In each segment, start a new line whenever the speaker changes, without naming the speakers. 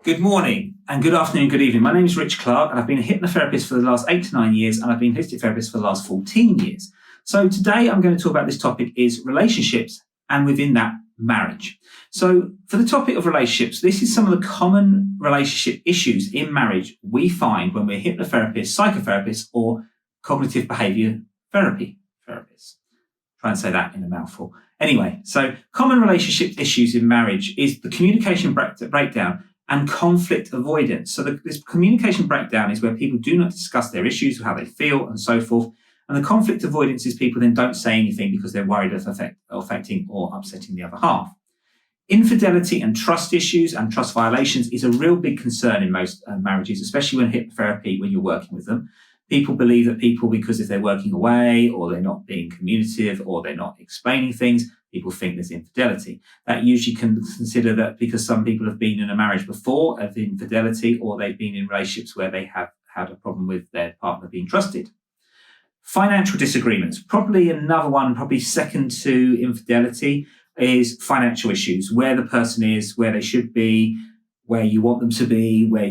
Good morning and good afternoon, good evening. My name is Rich Clark and I've been a hypnotherapist for the last 8 to 9 years and I've been a holistic therapist for the last 14 years. So today I'm going to talk about this topic is relationships and within that marriage. So for the topic of relationships, this is some of the common relationship issues in marriage we find when we're hypnotherapists, psychotherapists or cognitive behavior therapy therapists. Try and say that in a mouthful. Anyway, so common relationship issues in marriage is the communication breakdown and conflict avoidance. So this communication breakdown is where people do not discuss their issues, how they feel, and so forth. And the conflict avoidance is people then don't say anything because they're worried of affecting or upsetting the other half. Infidelity and trust issues and trust violations is a real big concern in most marriages, especially when hypnotherapy, when you're working with them. People believe that people, because if they're working away or they're not being communicative or they're not explaining things, people think there's infidelity. That usually can consider that because some people have been in a marriage before of infidelity or they've been in relationships where they have had a problem with their partner being trusted. Financial disagreements, probably another one, probably second to infidelity, is financial issues, where the person is, where they should be, where you want them to be, where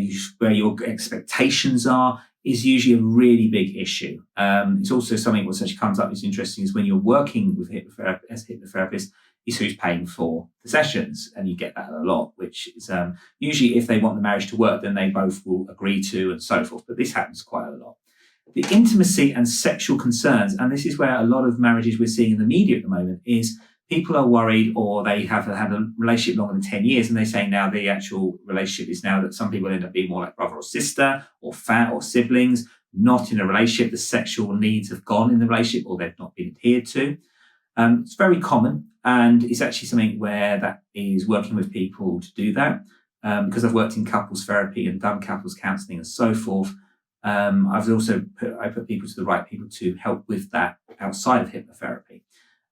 your expectations are, is usually a really big issue. It's also something what actually comes up is interesting is when you're working with as a hypnotherapist is who's paying for the sessions. And you get that a lot, which is usually if they want the marriage to work, then they both will agree to and so forth. But this happens quite a lot. The intimacy and sexual concerns, and this is where a lot of marriages we're seeing in the media at the moment is people are worried or they have had a relationship longer than 10 years and they're saying now the actual relationship is now that some people end up being more like brother or sister or siblings, not in a relationship. The sexual needs have gone in the relationship or they've not been adhered to. It's very common and it's actually something where that is working with people to do that. Because I've worked in couples therapy and done couples counselling and so forth. I've also put people to the right people to help with that outside of hypnotherapy.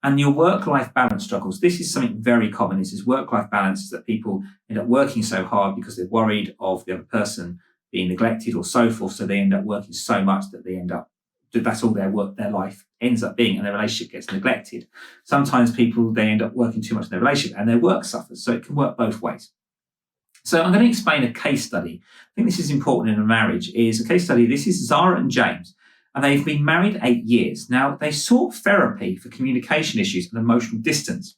And your work-life balance struggles. This is something very common. This is work-life balance is that people end up working so hard because they're worried of the other person being neglected or so forth. So they end up working so much that that's all their life ends up being, and their relationship gets neglected. Sometimes they end up working too much in their relationship and their work suffers. So it can work both ways. So I'm going to explain a case study. I think this is important in a marriage, is a case study. This is Zara and James. And they've been married 8 years. Now, they sought therapy for communication issues and emotional distance.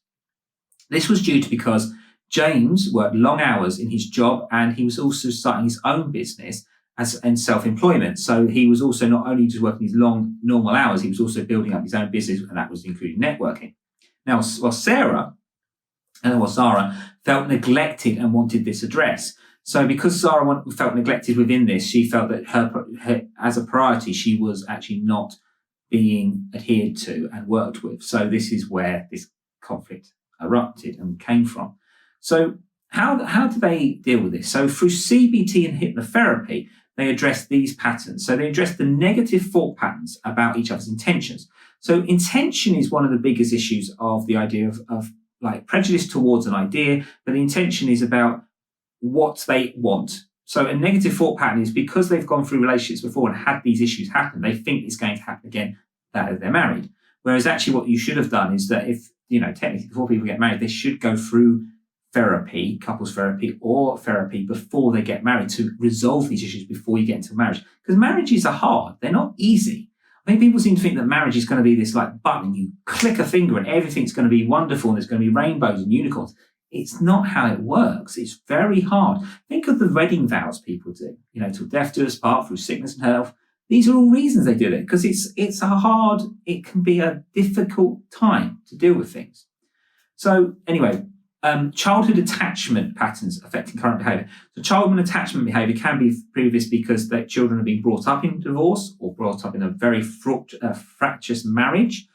This was due to because James worked long hours in his job and he was also starting his own business in self-employment. So he was also not only just working his long, normal hours, he was also building up his own business, and that was including networking. Now, Zara felt neglected and wanted this address. So because Zara felt neglected within this, she felt that her as a priority, she was actually not being adhered to and worked with. So this is where this conflict erupted and came from. So how do they deal with this? So through CBT and hypnotherapy, they address these patterns. So they address the negative thought patterns about each other's intentions. So intention is one of the biggest issues of the idea of like prejudice towards an idea, but the intention is about what they want. So a negative thought pattern is because they've gone through relationships before and had these issues happen, they think it's going to happen again that they're married. Whereas actually what you should have done is that if, technically before people get married, they should go through therapy, couples therapy or therapy before they get married to resolve these issues before you get into marriage. Because marriages are hard. They're not easy. I think people seem to think that marriage is going to be this like button. You click a finger and everything's going to be wonderful and there's going to be rainbows and unicorns. It's not how it works. It's very hard. Think of the wedding vows people do, till death do us part, through sickness and health. These are all reasons they do it because it can be a difficult time to deal with things. So anyway, childhood attachment patterns affecting current behavior. So childhood attachment behavior can be previous because their children have been brought up in divorce or brought up in a very fractious marriage.